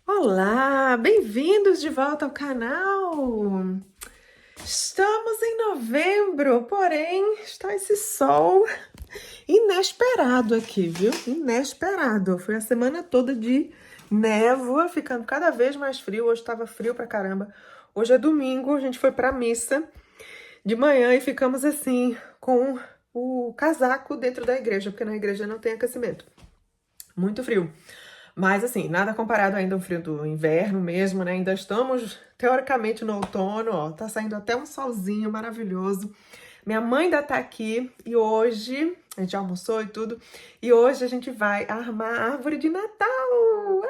Olá, bem-vindos de volta ao canal. Estamos em novembro, porém está esse sol inesperado aqui, viu? Inesperado. Foi a semana toda de névoa, ficando cada vez mais frio. Hoje estava frio pra caramba. Hoje é domingo, a gente foi pra missa de manhã e ficamos assim com o casaco dentro da igreja, porque na igreja não tem aquecimento. Muito frio. Mas assim, nada comparado ainda ao frio do inverno mesmo, né? Ainda estamos teoricamente no outono, ó. Tá saindo até um solzinho maravilhoso. Minha mãe ainda tá aqui e hoje a gente já almoçou e tudo. E hoje a gente vai armar a árvore de Natal.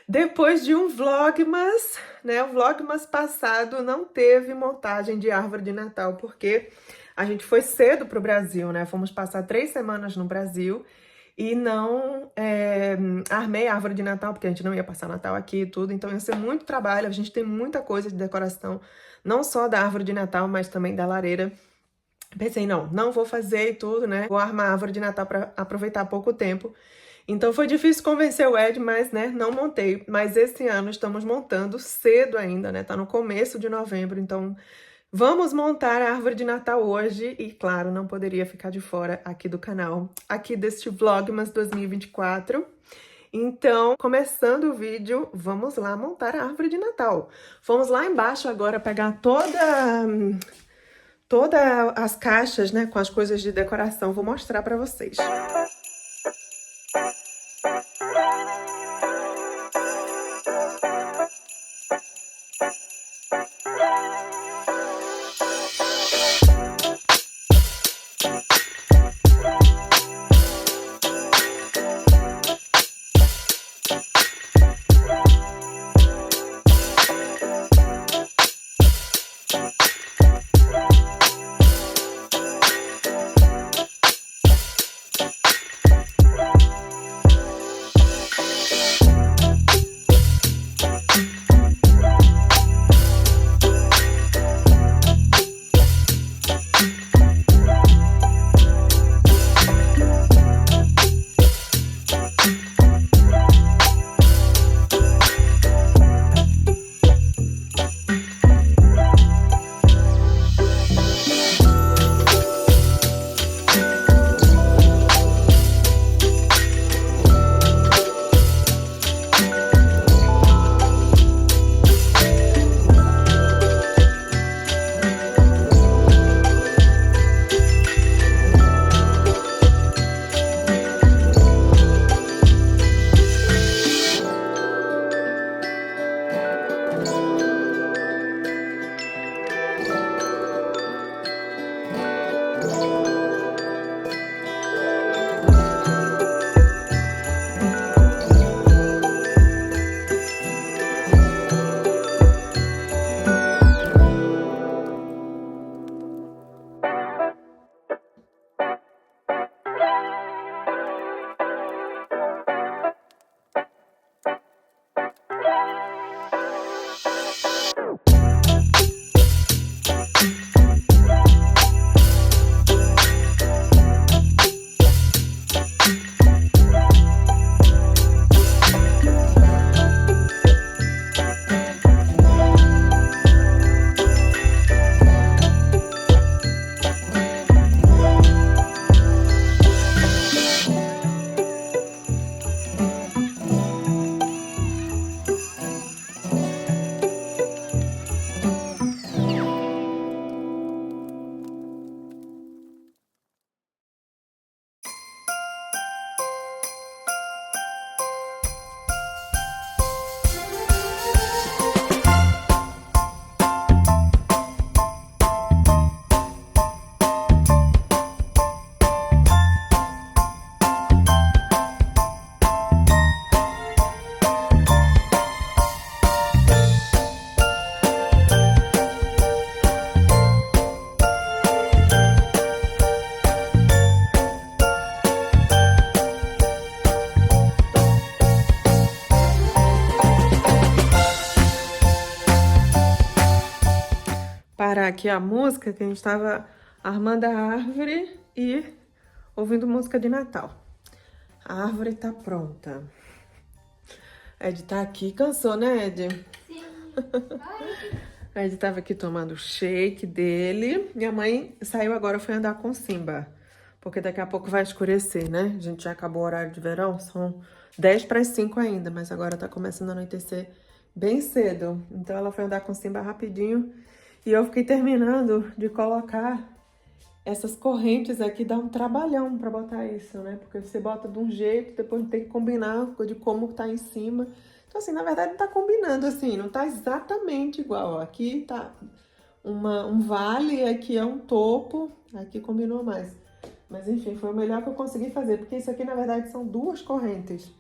Depois de um vlogmas, né? O vlogmas passado não teve montagem de árvore de Natal porque a gente foi cedo pro Brasil, né? Fomos passar 3 semanas no Brasil. E não armei a árvore de Natal, porque a gente não ia passar Natal aqui e tudo, então ia ser muito trabalho. A gente tem muita coisa de decoração, não só da árvore de Natal, mas também da lareira. Pensei, não vou fazer e tudo, né? Vou armar a árvore de Natal para aproveitar pouco tempo. Então foi difícil convencer o Ed, mas, né, não montei. Mas esse ano estamos montando cedo ainda, né? Tá no começo de novembro, então vamos montar a árvore de Natal hoje e, claro, não poderia ficar de fora aqui do canal, aqui deste Vlogmas 2024. Então, começando o vídeo, vamos lá montar a árvore de Natal. Vamos lá embaixo agora pegar todas as caixas, né, com as coisas de decoração. Vou mostrar para vocês. Parar aqui a música, que a gente estava armando a árvore e ouvindo música de Natal. A árvore tá pronta. Ed tá aqui, cansou, né, Ed? Sim. Ed tava aqui tomando o shake dele. Minha mãe saiu agora, foi andar com o Simba. Porque daqui a pouco vai escurecer, né? A gente já acabou o horário de verão, são 10 para as 5 ainda, mas agora tá começando a anoitecer bem cedo. Então ela foi andar com o Simba rapidinho e eu fiquei terminando de colocar essas correntes aqui, dá um trabalhão pra botar isso, né? Porque você bota de um jeito, depois tem que combinar de como tá em cima. Então, assim, na verdade não tá combinando, assim, não tá exatamente igual. Ó. Aqui tá um vale, aqui é um topo, aqui combinou mais. Mas enfim, foi o melhor que eu consegui fazer, porque isso aqui na verdade são duas correntes.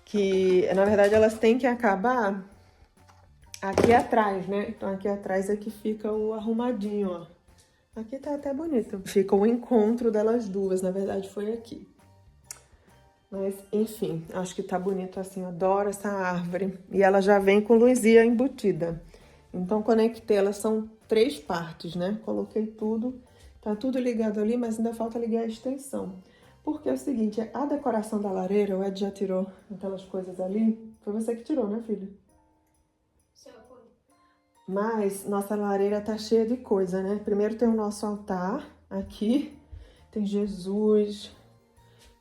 Que na verdade elas têm que acabar aqui atrás, né? Então aqui atrás é que fica o arrumadinho, ó. Aqui tá até bonito. Fica o encontro delas duas, na verdade foi aqui. Mas enfim, acho que tá bonito assim, adoro essa árvore. E ela já vem com luzinha embutida. Então conectei, elas são 3 partes, né? Coloquei tudo. Tá tudo ligado ali, mas ainda falta ligar a extensão. Porque é o seguinte, a decoração da lareira, o Ed já tirou aquelas coisas ali. Foi você que tirou, né, filho? Mas nossa lareira tá cheia de coisa, né? Primeiro tem o nosso altar aqui. Tem Jesus,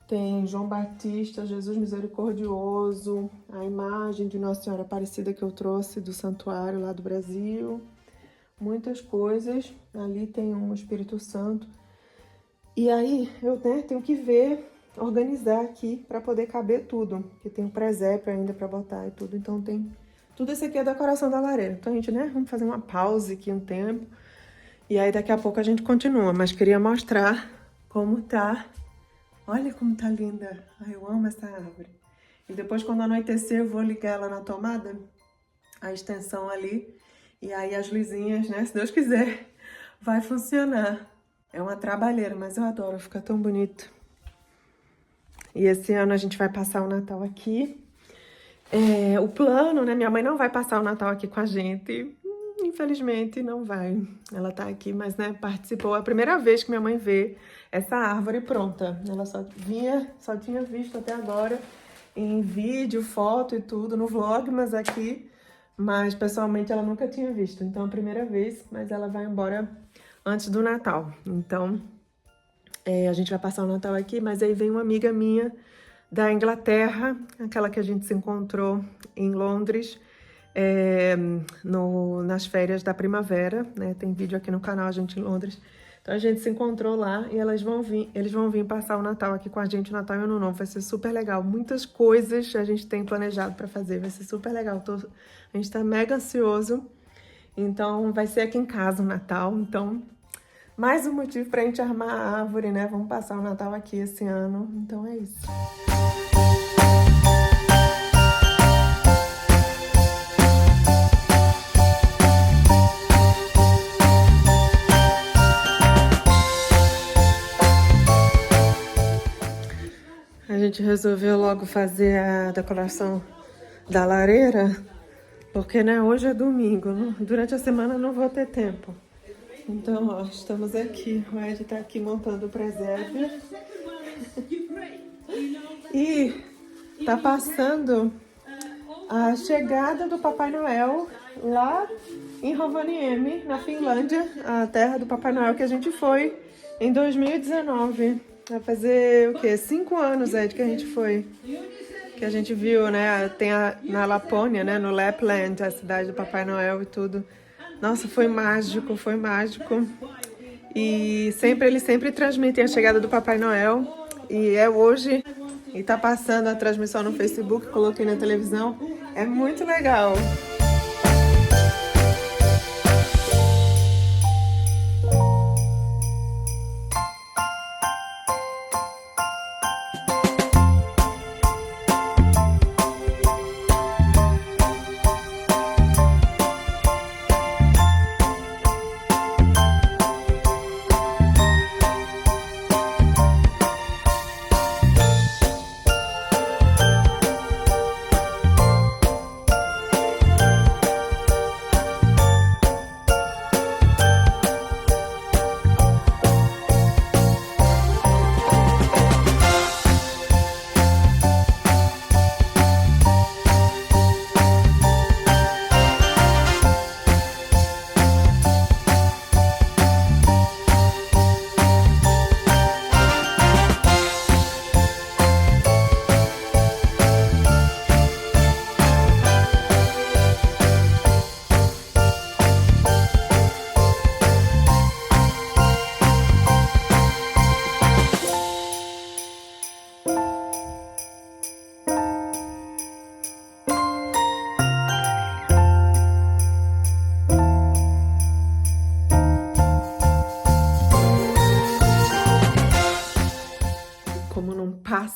tem João Batista, Jesus Misericordioso, a imagem de Nossa Senhora Aparecida que eu trouxe do santuário lá do Brasil. Muitas coisas, ali tem um Espírito Santo. E aí eu tenho que ver, organizar aqui para poder caber tudo, porque tem um presépio ainda para botar e tudo, então tem tudo isso aqui é a decoração da lareira. Então a gente, né, vamos fazer uma pausa aqui um tempo e aí daqui a pouco a gente continua, mas queria mostrar como tá. Olha como tá linda. Ai, eu amo essa árvore. E depois quando anoitecer eu vou ligar ela na tomada, a extensão ali. E aí as luzinhas, né, se Deus quiser, vai funcionar. É uma trabalheira, mas eu adoro, fica tão bonito. E esse ano a gente vai passar o Natal aqui. O plano, né, minha mãe não vai passar o Natal aqui com a gente. Infelizmente não vai. Ela tá aqui, mas né, participou. É a primeira vez que minha mãe vê essa árvore pronta. Ela só tinha visto até agora em vídeo, foto e tudo, no vlog, mas pessoalmente ela nunca tinha visto. Então é a primeira vez, mas ela vai embora antes do Natal. Então a gente vai passar o Natal aqui, mas aí vem uma amiga minha da Inglaterra, aquela que a gente se encontrou em Londres, nas férias da primavera, né? Tem vídeo aqui no canal, a gente em Londres. Então a gente se encontrou lá e eles vão vir passar o Natal aqui com a gente, o Natal e o Ano Novo. Vai ser super legal. Muitas coisas a gente tem planejado para fazer, vai ser super legal. A gente tá mega ansioso. Então vai ser aqui em casa o Natal. Então, mais um motivo pra gente armar a árvore, né? Vamos passar o Natal aqui esse ano. Então é isso. A gente resolveu logo fazer a decoração da lareira, porque né, hoje é domingo, durante a semana não vou ter tempo. Então, ó, estamos aqui, o Ed tá aqui montando o presépio. E tá passando a chegada do Papai Noel lá em Rovaniemi, na Finlândia, a terra do Papai Noel que a gente foi em 2019. Vai fazer o quê? 5 anos, Ed, que a gente foi. Que a gente viu, né? Tem na Lapônia, né? No Lapland, a cidade do Papai Noel e tudo. Nossa, foi mágico, foi mágico. E eles sempre transmitem a chegada do Papai Noel. E é hoje. E tá passando a transmissão no Facebook, coloquei na televisão. É muito legal.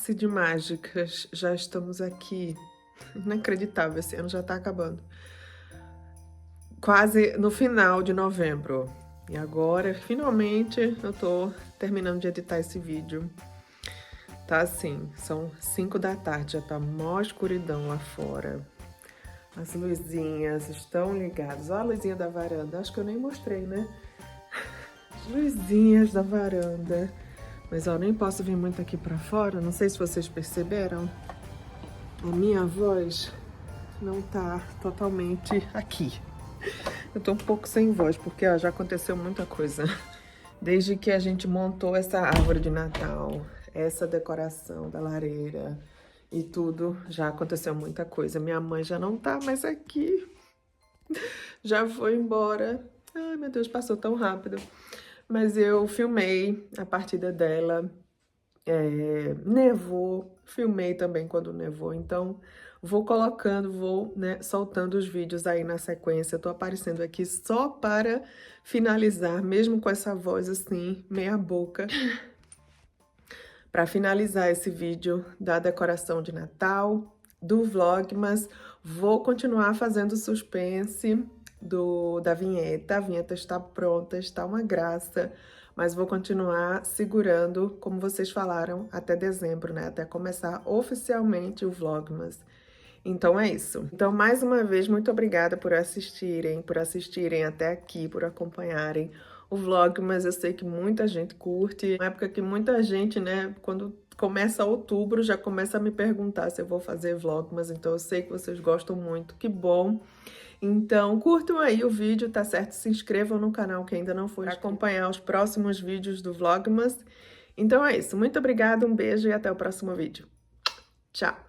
Passe de mágicas, já estamos aqui. Inacreditável, esse ano já tá acabando. Quase no final de novembro. E agora, finalmente, eu tô terminando de editar esse vídeo. Tá assim, são 5 da tarde, já tá mó escuridão lá fora. As luzinhas estão ligadas. Olha a luzinha da varanda, acho que eu nem mostrei, né? As luzinhas da varanda. Mas ó, nem posso vir muito aqui pra fora, não sei se vocês perceberam. A minha voz não tá totalmente aqui. Eu tô um pouco sem voz, porque ó, já aconteceu muita coisa. Desde que a gente montou essa árvore de Natal, essa decoração da lareira e tudo, já aconteceu muita coisa. Minha mãe já não tá mais aqui, já foi embora. Ai, meu Deus, passou tão rápido. Mas eu filmei a partida dela, nevou, filmei também quando nevou, então vou colocando, né, soltando os vídeos aí na sequência. Tô aparecendo aqui só para finalizar, mesmo com essa voz assim, meia boca, para finalizar esse vídeo da decoração de Natal, do Vlogmas. Vou continuar fazendo suspense da vinheta. A vinheta está pronta, está uma graça, mas vou continuar segurando, como vocês falaram, até dezembro, né? Até começar oficialmente o Vlogmas. Então é isso. Então, mais uma vez, muito obrigada por assistirem até aqui, por acompanharem o Vlogmas. Eu sei que muita gente curte. É uma época que muita gente, né, quando começa outubro, já começa a me perguntar se eu vou fazer Vlogmas. Então, eu sei que vocês gostam muito, que bom. Então, curtam aí o vídeo, tá certo? Se inscrevam no canal que ainda não foi, para acompanhar os próximos vídeos do Vlogmas. Então é isso. Muito obrigada, um beijo e até o próximo vídeo. Tchau!